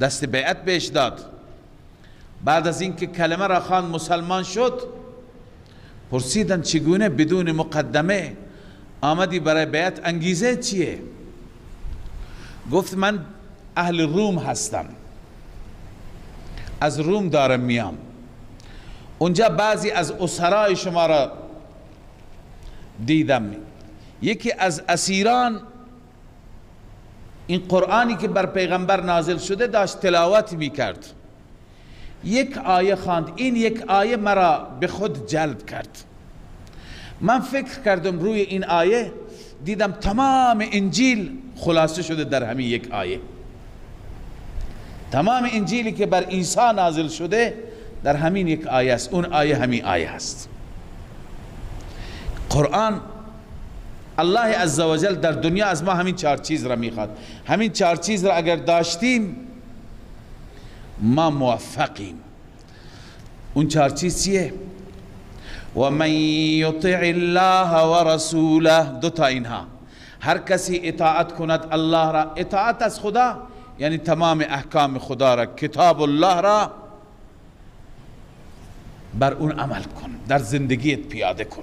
دست بیعت بهش داد. بعد از اینکه کلمه را خواند مسلمان شد، پرسیدن چگونه بدون مقدمه آمدی برای بیعت، انگیزه چیه؟ گفت من اهل روم هستم، از روم دارم میام، اونجا بعضی از اسرای شما را دیدم. یکی از اسیران این قرآنی که بر پیغمبر نازل شده داشت تلاوت میکرد، یک آیه خواند، این یک آیه مرا به خود جلب کرد. من فکر کردم روی این آیه، دیدم تمام انجیل خلاصه شده در همین یک آیه. تمام انجیلی که بر عیسی نازل شده در همین یک آیه است. اون آیه همین آیه است. قرآن الله عزوجل در دنیا از ما همین 4 چیز را میخواد. همین 4 چیز را اگر داشتیم ما موفقیم. اون 4 چیز چیه؟ و من یطع الله و رسوله، 2 تا اینها. هر کسی اطاعت کند الله را، اطاعت از خدا یعنی تمام احکام خدا را، کتاب الله را بر اون عمل کن، در زندگیت پیاده کن.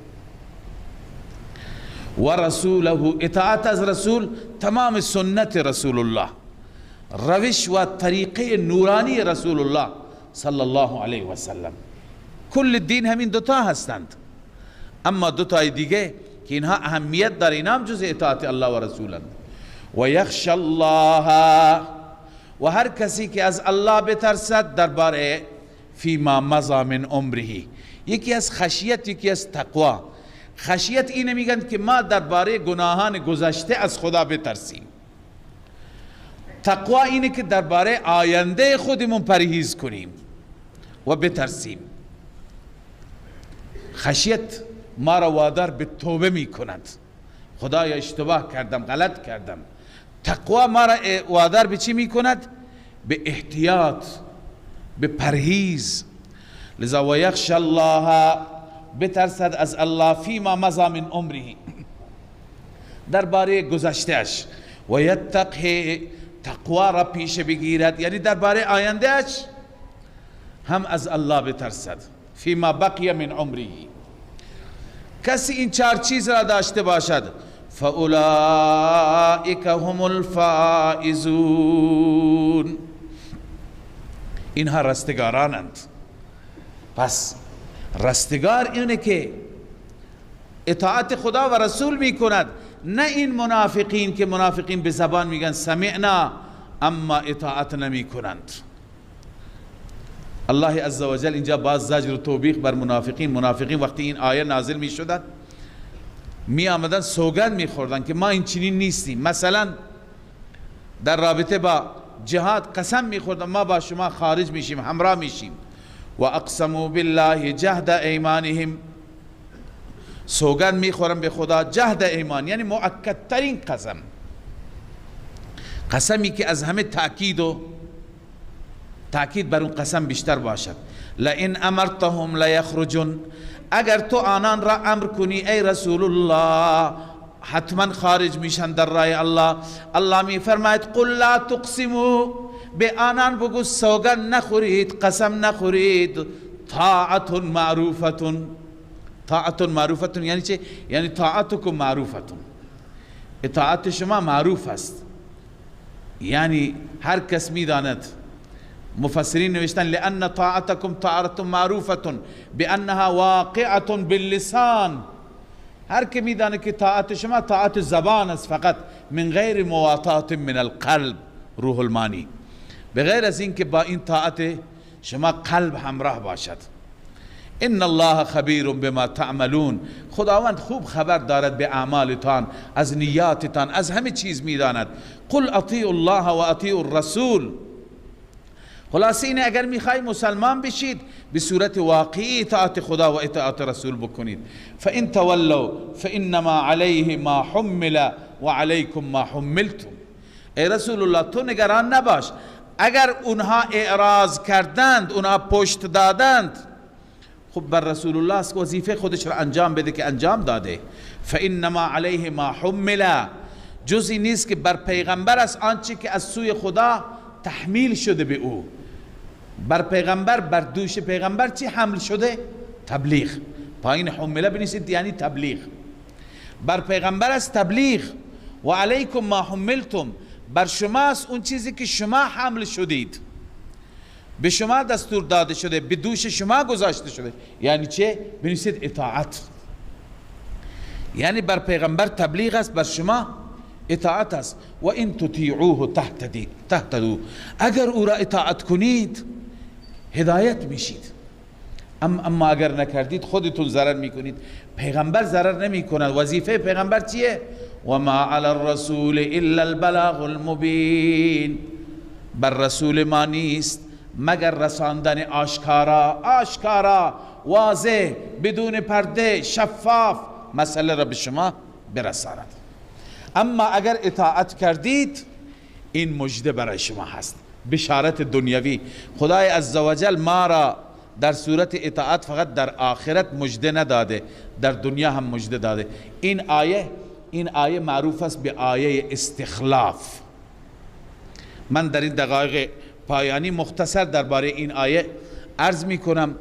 و رسوله، اطاعت از رسول، تمام سنت رسول الله، روش و طریقه نورانی رسول الله صلی الله علیه و سلم. کل دین همین دوتا هستند، اما دوتای دیگه که اینها اهمیت داره اینا هم جز اطاعت الله و رسولند. و یخشى الله، و هر کسی که از الله بترسد درباره فیما مضی من عمره. یکی از خشیت، یکی از تقوا. خشیت اینه میگن که ما درباره گناهان گذشته از خدا بترسیم. تقوا اینه که درباره آینده خودمون پرهیز کنیم و بترسیم. خشیت ما را وادار به توبه می کند، خدایا اشتباه کردم، غلط کردم. تقوا ما را وادار به چی می کند؟ به احتیاط، به پرهیز. لذا و یخشى الله، بترسد از الله فیما مضی من عمره، درباره گذشتهش. و یتقه، تقوا را پیش بگیرد، یعنی درباره آیندهش هم از الله بترسد. فیما بقی من عمره، کسی این چار چیز را داشته باشد فاولئک هم الفائزون، اینها رستگارانند. پس رستگار اینه که اطاعت خدا و رسول می کند، نه این منافقین که منافقین به زبان میگن سمعنا اما اطاعت نمی کنند. الله عزوجل اینجا باز زجر و توبیخ بر منافقین. منافقین وقتی این آیه نازل می شدن می آمدن سوگند می خوردن که ما این چنین نیستیم. مثلا در رابطه با جهاد قسم می خوردن ما با شما خارج میشیم، همراه میشیم. و اقسموا بالله جهد ایمانهم، سوگند می خورن به خدا جهد ایمان، یعنی مؤکدترین قسم، قسمی که از همه تأکید بر اون قسم بیشتر باشد. لئن امرتهم لیخرجن، اگر تو آنان را امر کنی ای رسول الله حتما خارج میشن در راه الله. الله می فرماید قل لا تقسموا، به آنان بگو سوگند نخورید، قسم نخورید. طاعت معروفتون، طاعت معروفتون یعنی چه؟ یعنی طاعتکم معروفتون، اطاعت شما معروف است. یعنی هر کس میداند، مفسرین نوشتن لأن طاعتكم طاعت معروفتون بأنها واقعة باللسان، هر که میدانه که طاعت شما طاعت زبان است فقط، من غیر مواطات من القلب. روح المانی، بغیر از این که با این طاعت شما قلب همراه باشد. ان الله خبیر بما تعملون، خداوند خوب خبر دارد به اعمالتان، از نیاتتان، از همه چیز میداند. قل اطیعوا الله و اطیعوا الرسول. خلاصه اینه اگر میخوای مسلمان بشید به صورت واقعی اطاعت خدا و اطاعت رسول بکنید. فان تولوا فانما علیه ما حمل و علیکم ما حملتم. ای رسول الله تو نگران نباش، اگر اونها اعراض کردند، اونها پشت دادند، خب بر رسول الله است که وظیفه خودش را انجام بده که انجام داده. فانما علیه ما حمل، جزی نیست که بر پیغمبر است آنچه که از سوی خدا تحمیل شده به او. بر پیغمبر، بر دوش پیغمبر چی حمل شده؟ تبلیغ. پایین حمله بنویسید یعنی تبلیغ. بر پیغمبر است تبلیغ. و علیکم ما حملتم، بر شماست اون چیزی که شما حمل شدید، به شما دستور داده شده، به دوش شما گذاشته شده. یعنی چه؟ بنویسید اطاعت. یعنی بر پیغمبر تبلیغ است، بر شما اطاعت است. و این تطیعوه تهتدوا، اگر او را اطاعت کنید هدایت میشید. اما اگر نکردید خودتون ضرر میکنید. پیغمبر ضرر نمی کند. وظیفه پیغمبر چیه؟ و ما علی الرسول الا البلاغ المبین، بر رسول ما نیست مگر رساندن آشکارا واضح بدون پرده شفاف مسئله را به شما برساند. اما اگر اطاعت کردید این مژده برای شما هست، بشارت دنیوی. خدای عزوجل ما را در صورت اطاعت فقط در آخرت مژده نداده، در دنیا هم مژده داده. این آیه معروف است به آیه استخلاف. من در این دقایق پایانی مختصر درباره این آیه عرض می کنم.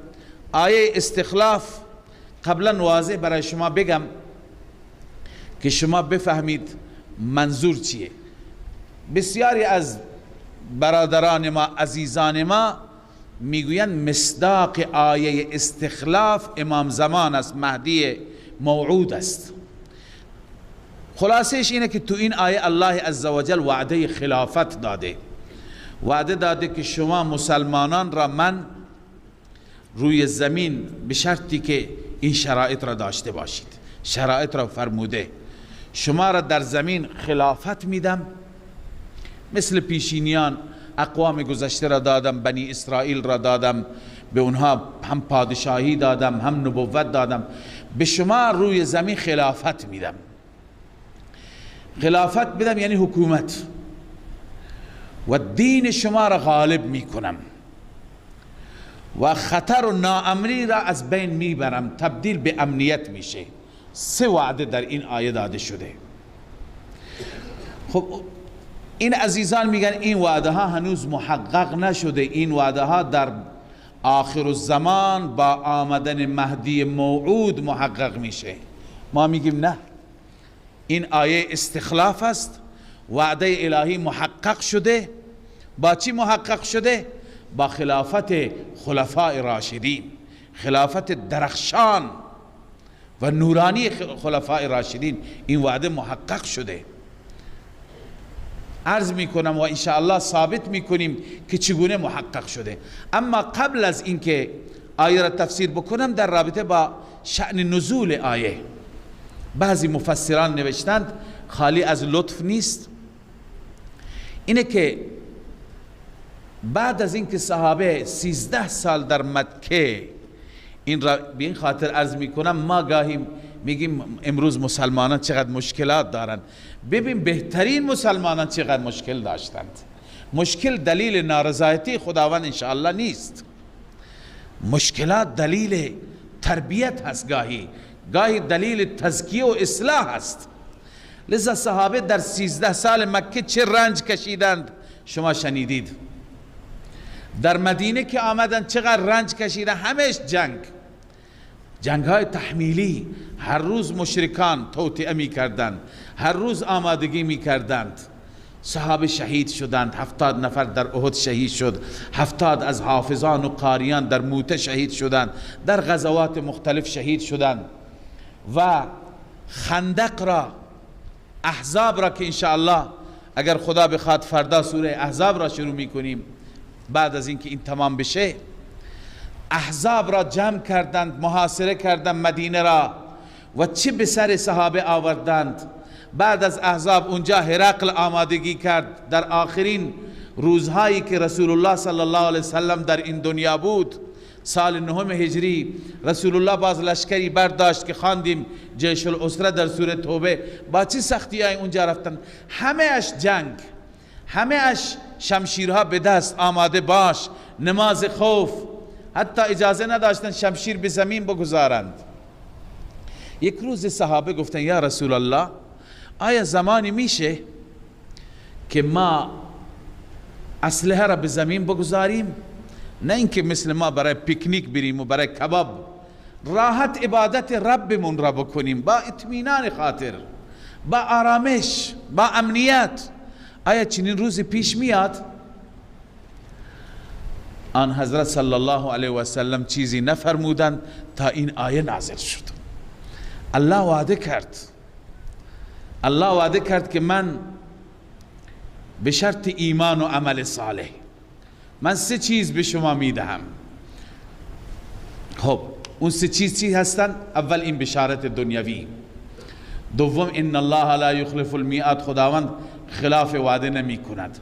آیه استخلاف قبلا واضح برای شما بگم که شما بفهمید منظور چیه. بسیاری از برادران ما عزیزان ما میگویند مصداق آیه استخلاف امام زمان است، مهدی موعود است. خلاصش اینه که تو این آیه الله عزوجل وعده خلافت داده، وعده داده که شما مسلمانان را من روی زمین به شرطی که این شرایط را داشته باشید، شرایط را فرموده، شما را در زمین خلافت میدم، مثل پیشینیان اقوام گذشته را دادم، بنی اسرائیل را دادم، به اونها هم پادشاهی دادم هم نبوت دادم، به شما روی زمین خلافت میدم. خلافت بدم یعنی حکومت، و دین شما را غالب میکنم و خطر و ناامنی را از بین میبرم، تبدیل به امنیت میشه. 3 وعده در این آیه داده شده. خب این عزیزان میگن این وعده ها هنوز محقق نشده، این وعده ها در آخر الزمان با آمدن مهدی موعود محقق میشه. ما میگیم نه، این آیه استخلاف است، وعده الهی محقق شده. با چی محقق شده؟ با خلافت خلفاء راشدین، خلافت درخشان و نورانی خلفاء راشدین. این وعده محقق شده. عرض میکنم و انشاءالله ثابت میکنیم که چگونه محقق شده. اما قبل از اینکه آیه را تفسیر بکنم، در رابطه با شأن نزول آیه بعضی مفسران نوشتند، خالی از لطف نیست، اینه که بعد از اینکه صحابه 13 سال در مکه، این را به این خاطر عرض میکنم، ما گاهی میگیم امروز مسلمانان چقدر مشکلات دارند. ببین بهترین مسلمانان چقدر مشکل داشتند. مشکل دلیل نارضایتی خداوند انشاءالله نیست، مشکلات دلیل تربیت هست، گاهی دلیل تزکیه و اصلاح هست. لذا صحابه در 13 سال مکه چه رنج کشیدند شما شنیدید. در مدینه که آمدند چقدر رنج کشیدند، همش جنگ های تحمیلی. هر روز مشرکان توطئه می کردند، هر روز آمادگی می کردند. صحابه شهید شدند، 70 نفر در احد شهید شد، 70 از حافظان و قاریان در موته شهید شدند، در غزوات مختلف شهید شدند. و خندق را، احزاب را که انشاءالله اگر خدا بخواد فردا سوره احزاب را شروع می کنیم، بعد از اینکه این تمام بشه، احزاب را جمع کردند، محاصره کردند مدینه را و چه به سر صحابه آوردند. بعد از احزاب اونجا هرقل آمادگی کرد. در آخرین روزهایی که رسول الله صلی الله علیه وسلم در این دنیا بود، سال 9 هجری، رسول الله باز لشکری برداشت که خواندیم جیش الاسره در سوره توبه. با چه سختی های اونجا رفتن، همه اش جنگ، همه اش شمشیرها به دست، آماده باش، نماز خوف، حتی اجازه نداشتن شمشیر به زمین بگذارند. یک روز صحابه گفتن یا رسول الله، آیا زمانی میشه که ما اسلحه را به زمین بگذاریم؟ نه اینکه مثل ما برای پیکنیک بریم و برای کباب، راحت عبادت ربمون را بکنیم با اطمینان خاطر، با آرامش، با امنیت. آیا چنین روزی پیش میاد؟ آن حضرت صلی الله علیه و سلم چیزی نفرمودند تا این آیه نازل شد. الله وعده کرد که من به شرط ایمان و عمل صالح من 3 چیز به شما میدهم. خب اون 3 چیز چی هستن؟ اول این بشارت دنیوی، دوم ان الله لا یخلف المیعاد، خداوند خلاف وعده نمی کند.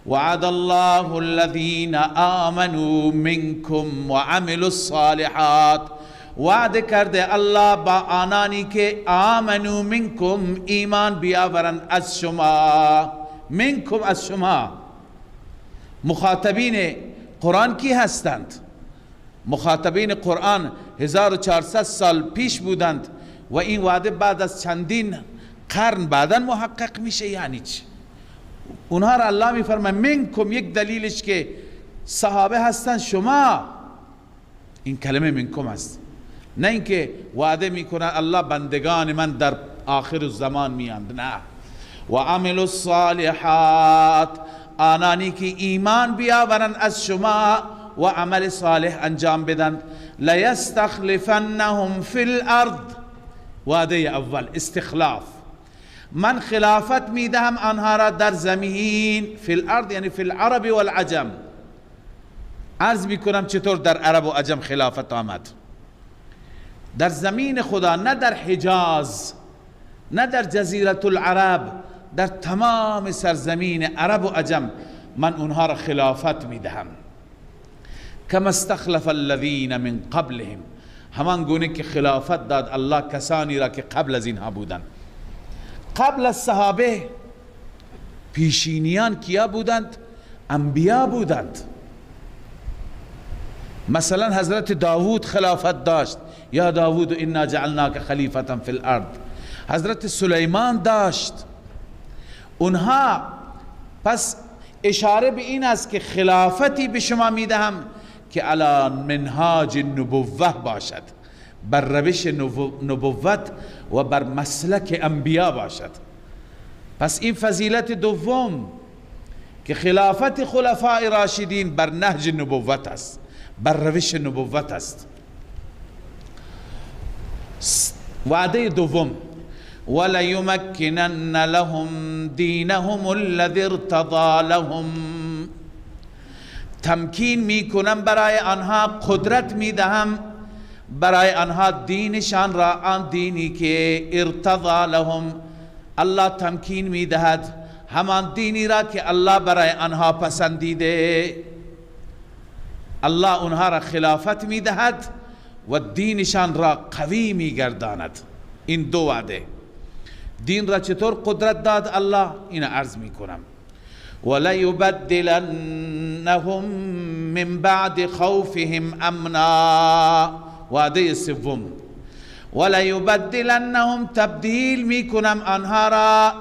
وعد الله الذين آمنوا منكم وعملوا الصالحات، وعده کرده الله با آنانی که آمنو منکم، ایمان بیاورند از شما، منکم از شما. مخاطبین قرآن کی هستند؟ مخاطبین قرآن 1400 سال پیش بودند و این وعده بعد از چندین قرن بعدا محقق میشه. یعنی چی؟ اونها را الله میفرماید منکم، یک دلیلش که صحابه هستند شما. این کلمه منکم است، نه اینکه وعده میکنه الله بندگان من در آخر الزمان میاند، نه. و عمل الصالحات، آنانی که ایمان بیاورند از شما و عمل صالح انجام بدن. لیستخلفنهم فی الارض، وعده اول استخلاف، من خلافت میدهم آنها را در زمین. فی الارض یعنی فی العرب والعجم. عرض میکنم چطور در عرب و عجم خلافت آمد. در زمین خدا، نه در حجاز، نه در جزیره العرب، در تمام سرزمین عرب و عجم من اونها را خلافت میدهم. کما استخلف الذین من قبلهم، همان گونه که خلافت داد الله کسانی را که قبل از اینها بودند. قبل از صحابه پیشینیان کیا بودند؟ انبیا بودند. مثلا حضرت داوود خلافت داشت، یا داوود انا جعلناک خلیفة فی الارض. حضرت سلیمان داشت. اونها پس اشاره به این است که خلافتی به شما میدهم که علی منهاج النبوة باشد، بر روش نبوت و بر مسلک انبیا باشد. پس این فضیلت دوم که خلافت خلفاء راشدین بر نهج نبوت است، بر روش نبوت است. وعده دوم وَلَيُمَكِّنَنَّ لَهُمْ دِينَهُمُ الَّذِي ارْتَضَى لَهُمْ، تمکین میکنم برای آنها، قدرت میدهم برای آنها دینشان را، آن دینی که ارتضى لهم، الله تمکین میدهد، همان دینی را که الله برای آنها پسندیده. الله اونها را خلافت میدهد و دینشان را قوی میگرداند. این دو وعده. دین را چطور قدرت داد الله؟ این عرض میکنم. وَلَيُبَدِّلَنَّهُمْ مِنْ بَعْدِ خَوْفِهِمْ أَمْنًا، وعده سوم. وَلَيُبَدِّلَنَّهُمْ، تبدیل میکنم آنها را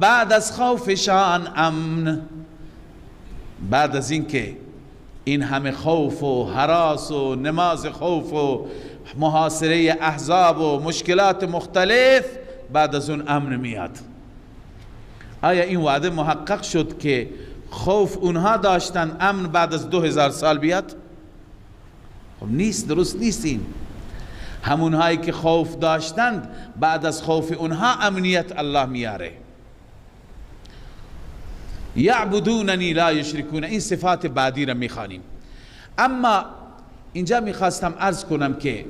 بعد از خوفشان امن. بعد از اینکه این همه خوف و هراس و نماز خوف و محاصره احزاب و مشکلات مختلف، بعد از اون امن میاد. آیا این وعده محقق شد که خوف اونها داشتن امن بعد از 2000 سال بیاد؟ خب نیست، درست نیست. این همونهایی که خوف داشتند بعد از خوف اونها امنیت الله میاره. یعبدوننی لا یشرکون، این صفات بعدی را میخوانیم. اما اینجا میخواستم عرض کنم که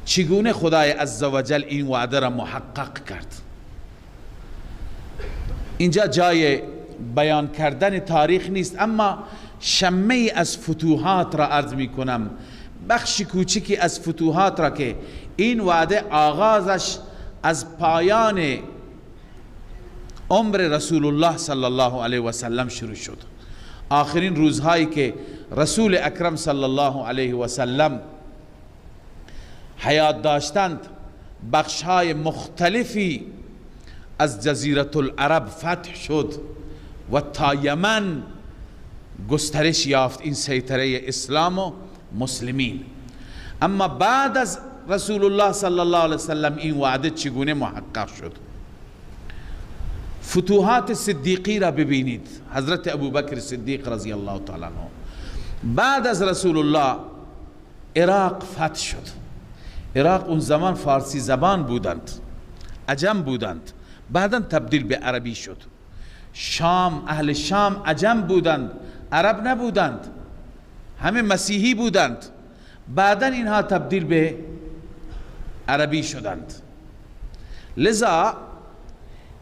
چگونه خدای عزوجل این وعده را محقق کرد. اینجا جای بیان کردن تاریخ نیست، اما شمه از فتوحات را عرض می کنم، بخش کوچکی از فتوحات را که این وعده آغازش از پایان عمر رسول الله صلی الله علیه و سلم شروع شد. آخرین روزهایی که رسول اکرم صلی الله علیه و سلم حیات داشتند، بخشهای مختلفی از جزیره العرب فتح شد و تا یمن گسترش یافت این سیطره اسلام و مسلمین. اما بعد از رسول الله صلی الله علیه وسلم این وعده چگونه محقق شد؟ فتوحات صدیقی را ببینید. حضرت ابوبکر صدیق رضی الله تعالی عنه بعد از رسول الله عراق فتح شد. عراق اون زمان فارسی زبان بودند، عجم بودند، بعدا تبدیل به عربی شد. شام، اهل شام عجم بودند، عرب نبودند، همه مسیحی بودند، بعدا اینها تبدیل به عربی شدند. لذا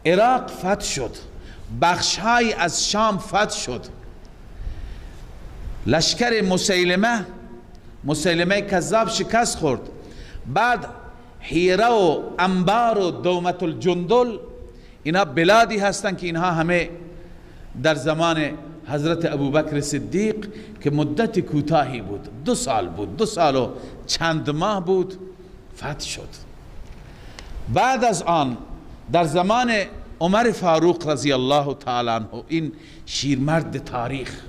عراق فتح شد، بخشهای از شام فتح شد. لشکر مسیلمه کذاب شکست خورد. بعد حیره و انبار و دومت الجندل، اینا بلادی هستند که اینها همه در زمان حضرت ابوبکر صدیق که مدت کوتاهی بود، 2 سال بود، 2 سال و چند ماه بود، فتح شد. بعد از آن در زمان عمر فاروق رضی الله تعالی عنه، این شیرمرد تاریخ،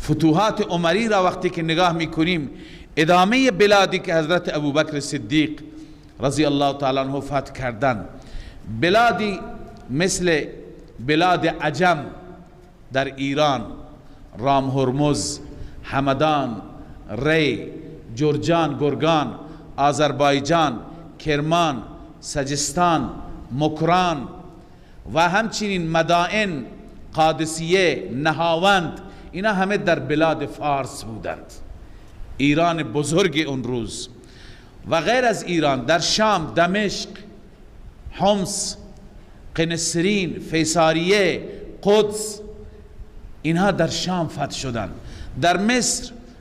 فتوحات عمری را وقتی که نگاه میکنیم، ادامه بلادی که حضرت ابوبکر صدیق رضی الله تعالی عنه فتح کردن، بلادی مثل بلاد عجم در ایران رام هرمز، همدان، ری، جرجان، گرگان، آذربایجان، کرمان، سجستان، مکران و همچنین مدائن، قادسیه، نهاوند، اینا همه در بلاد فارس بودند، ایران بزرگ اون روز. و غیر از ایران در شام، دمشق، حمص، قنسرین، فیساریه، قدس، اینها در شام فتح شدند. در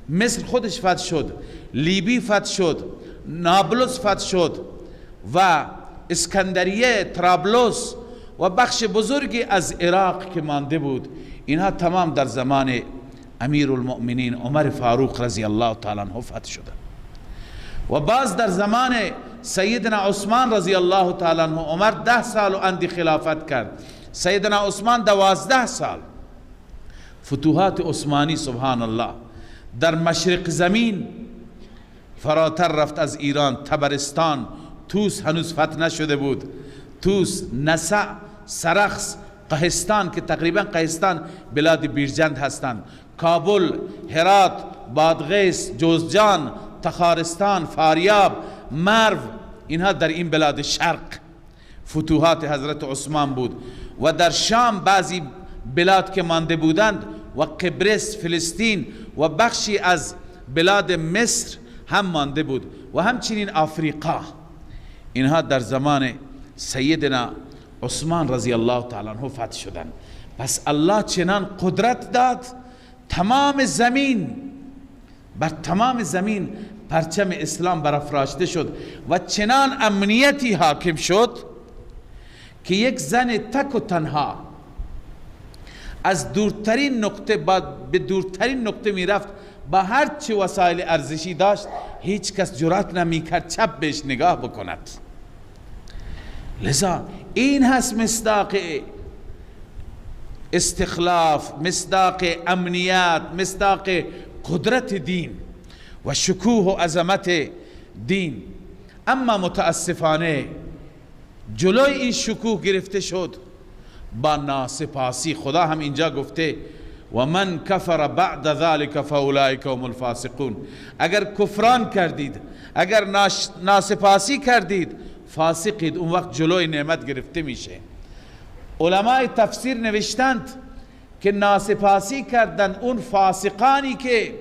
مصر خودش فتح شد، لیبی فتح شد، نابلس فتح شد و اسکندریه، طرابلس و بخش بزرگی از عراق که مانده بود، اینها تمام در زمان امیر المؤمنین عمر فاروق رضی الله تعالی عنه فتح شدند. و باز در زمان سیدنا عثمان رضی الله تعالی عنه، عمر 10 سال و اندی خلافت کرد، سیدنا عثمان 12 سال. فتوحات عثمانی سبحان الله در مشرق زمین فراتر رفت از ایران. تبرستان، توس هنوز فتح نشده بود، توس، نسع، سرخس، قهستان که تقریبا قهستان بلاد بیرجند هستند، کابل، هرات، بادغیس، جوزجان، تخارستان، فاریاب، مرو، اینها در این بلاد شرق فتوحات حضرت عثمان بود. و در شام بعضی بلاد که مانده بودند و قبرس، فلسطین و بخشی از بلاد مصر هم مانده بود و همچنین آفریقا، اینها در زمان سیدنا عثمان رضی الله تعالی عنه فتح شدند. پس الله چنان قدرت داد تمام زمین، بر تمام زمین پرچم اسلام برافراشته شد و چنان امنیتی حاکم شد که یک زن تک و تنها از دورترین نقطه به دورترین نقطه می رفت، با هر چه وسایل ارزشی داشت هیچ کس جرأت نمی کرد چپ بهش نگاه بکند. لذا این هست مصداق استخلاف، مصداق امنیت، مصداق قدرت دین و شکوه و عظمت دین. اما متاسفانه جلوی این شکوه گرفته شد با ناسپاسی. خدا هم اینجا گفته و من کفر بعد ذلك فاولئک هم الفاسقون. اگر کفران کردید، اگر ناسپاسی کردید، فاسقید، اون وقت جلوی نعمت گرفته میشه. علماء تفسیر نوشتند که ناسپاسی کردن اون فاسقانی که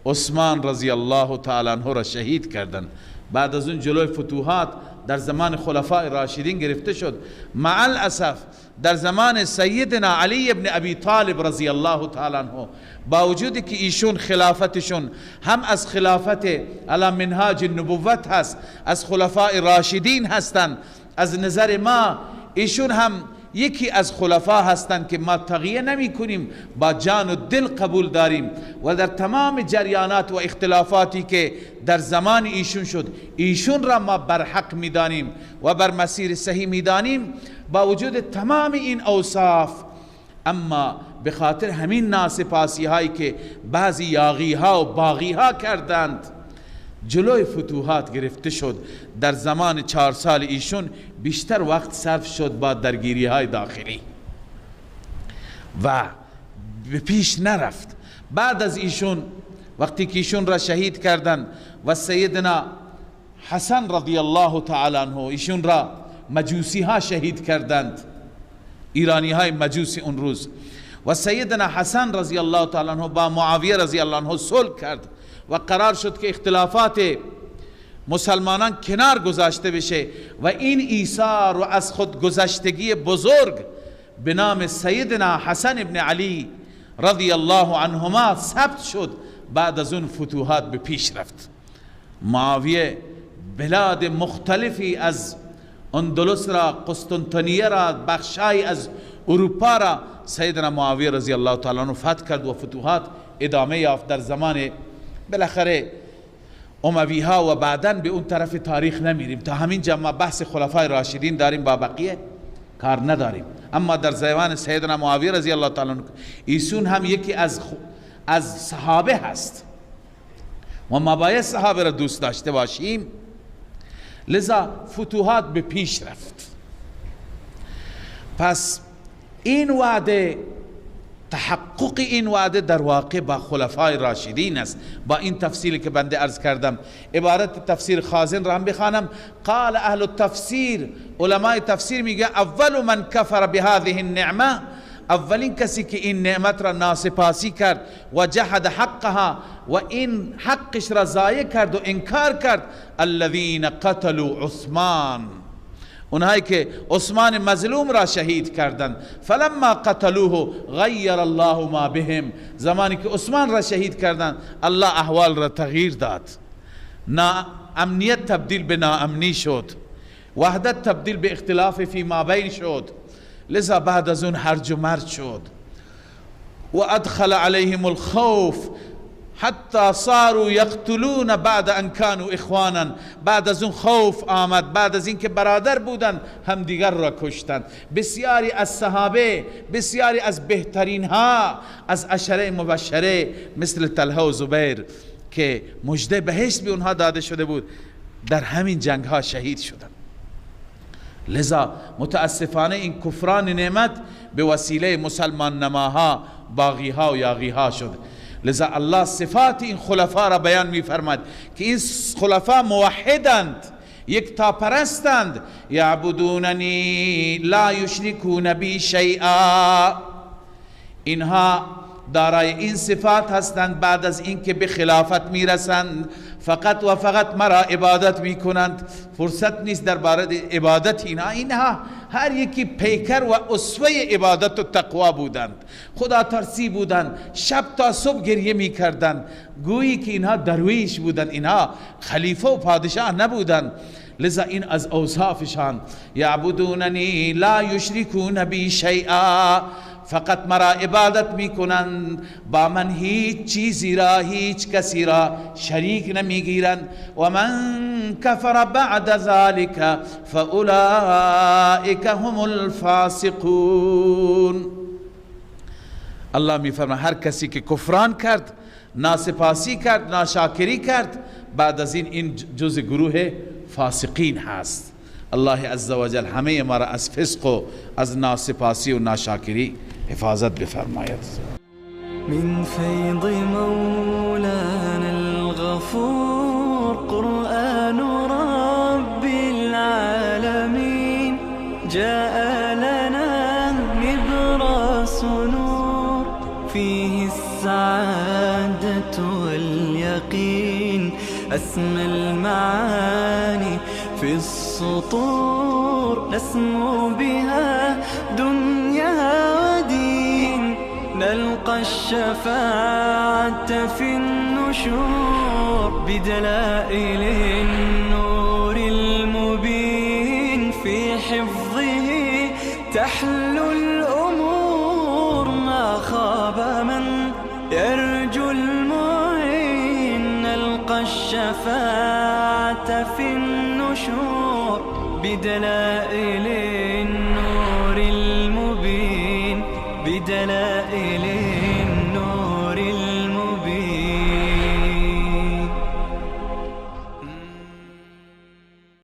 عثمان رضی الله تعالی عنه را شهید کردند. بعد از اون جلوی فتوحات در زمان خلفاء راشدین گرفته شد. مع الاسف در زمان سیدنا علی ابن ابی طالب رضی الله تعالی عنه، با وجودی که ایشون خلافتشون هم از خلافت علی منهاج النبوت هست، از خلفاء راشدین هستند، از نظر ما ایشون هم یکی از خلفا هستند که ما تغییر نمی کنیم، با جان و دل قبول داریم و در تمام جریانات و اختلافاتی که در زمان ایشون شد، ایشون را ما بر حق می دانیم و بر مسیر صحیح می دانیم با وجود تمام این اوصاف. اما به خاطر همین ناسپاسی هایی که بعضی یاغی ها و باغی ها کردند، جلوی فتوحات گرفته شد. در زمان 4 سال ایشون بیشتر وقت صرف شد با درگیری های داخلی و به پیش نرفت. بعد از ایشون وقتی که ایشون را شهید کردند و سیدنا حسن رضی الله تعالی عنه، ایشون را مجوسی ها شهید کردند، ایرانی های مجوسی اون روز، و سیدنا حسن رضی الله تعالی عنه با معاویه رضی الله عنه صلح کرد و قرار شد که اختلافات مسلمانان کنار گذاشته بشه و این ایثار و از خود گذشتگی بزرگ به نام سیدنا حسن ابن علی رضی الله عنهما ثبت شد. بعد از اون فتوحات به پیش رفت. معاویه بلاد مختلفی از اندلس را، قسطنطنیه را، بخشای از اروپا را سیدنا معاویه رضی الله تعالی عنه فتح کرد و فتوحات ادامه یافت در زمان بالاخره اموی ها و بعداً به اون طرف تاریخ نمیریم. تا همین جا بحث خلفای راشدین داریم، با بقیه کار نداریم. اما در زمان سیدنا معاویه رضی الله تعالی عنه، ایشون هم یکی از صحابه هست و ما باید صحابه را دوست داشته باشیم. لذا فتوحات به پیش رفت. پس این وعده تحقق این وعده در واقع با خلفای راشدین است. با این تفصیلی که بنده عرض کردم، عبارت تفسیر خازن را هم بخوانم. قال اهل التفسیر، علماء تفسیر میگه اول من کفر بهذه النعمه، اولین کسی که این نعمت را ناسپاسی کرد و جحد حقها و این حقش را ضایع کرد و انکار کرد، الذین قتلوا عثمان، اونهایی که عثمان مظلوم را شهید کردند. فلما قتلوه غیر الله ما بهم، زمانی که عثمان را شهید کردند الله احوال را تغییر داد، امنیت تبدیل به ناامنی شد، وحدت تبدیل به اختلاف فی ما بین شد. لذا بعد از اون هرج و مرج شد و ادخل علیهم الخوف حتی صاروا یقتلون بعد ان كانوا اخوانا، بعد از اون خوف آمد، بعد از اینکه برادر بودند همدیگر را کشتند. بسیاری از صحابه، بسیاری از بهترین ها از عشره مبشره مثل طلحه و زبیر که مژده بهشت به اونها داده شده بود، در همین جنگ ها شهید شدند. لذا متاسفانه این کفران نعمت به وسیله مسلمان نماها، باغیها و یاغیها شد. لذا الله صفات این خلفا را بیان می فرماد که این خلفا موحدند، یک تا پرستند. یعبدوننی لا یشرکون بی شیئا، اینها دارای این صفات هستند بعد از اینکه به خلافت میرسند فقط و فقط مرا عبادت میکنند. فرصت نیست درباره عبادت اینها هر یکی پیکر و اسوه عبادت و تقوا بودند، خدا ترسی بودند، شب تا صبح گریه میکردند، گویی که اینها درویش بودند، اینها خلیفه و پادشاه نبودند. لذا این از اوصافشان، یعبدوننی لا یشرکون بی شیئا، فقط مرا عبادت میکنند، با من هیچ چیزی را، هیچ کسی را شریک نمیگیرند. و من کفر بعد ذلك فاولئک هم الفاسقون. الله میفرماید هر کسی که کفران کرد، ناسپاسی کرد، ناشاکری کرد، بعد از این جز گروه فاسقین هست. الله عزوجل همه ما را از فسق و از ناسپاسی و ناشاکری حفاظت بفرماید. من فیض مولانا الغفور قرآن رب العالمین جاء لنا نبراس نور فيه السعادة واليقين أسمى المعاني في السطور نسمو بها دنيا ودين نلقى الشفاعة في النشور بدلائل النور المبين في حفظه تحلو الأمور ما خاب من يرجو المعين نلقى الشفاعة في النشور بدلائل النور المبين بدلائل النور